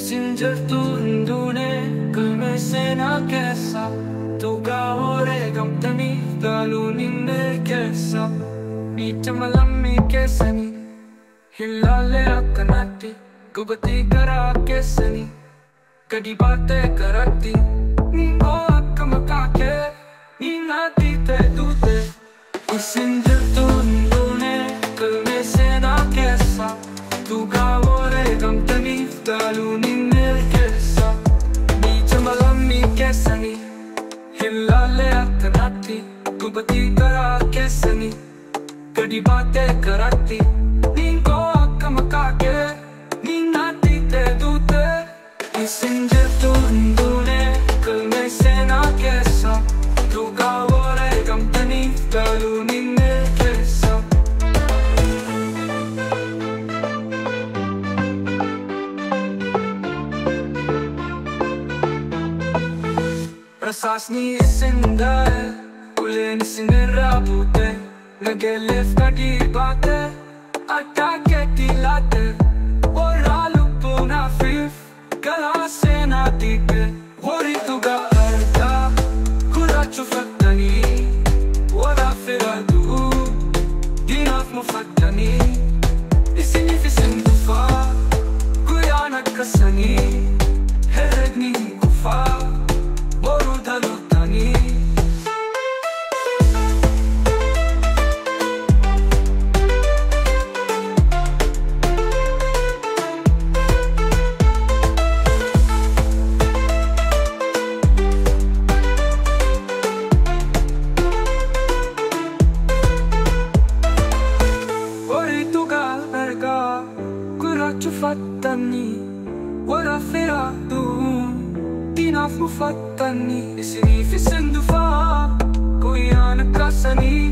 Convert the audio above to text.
Sincer tu îndune că mesena chesa tu ga ore gamtani taluni ne kesa nichamalammi kesani hillale akanati kubati kara kesani kadi baate karati ni ko akamakake ni nati te dute Sincer tu îndune că mesena chesa tu ga ore gamtani taluni Kesani, hillale akanati, kubati kara kesani, kadi baate karati, ninko akamakake, ninati te dute, Sincer tu îndune că mesena kesa, tu ga ore gamtani taluni ne kesa. Rasasni isindae, uleni sinirabute, nagelef kadi bate, atake tilate, ora lupuna fif, galase natike, ori tuga arda, kurachu fatani, ora firadu, dinaf mufatani, isinifisen dufa, kuyana kasani, heredni kufa. Fatani, ora feratu, dinaf mufatani, isinifisen dufa, kuyana kasani.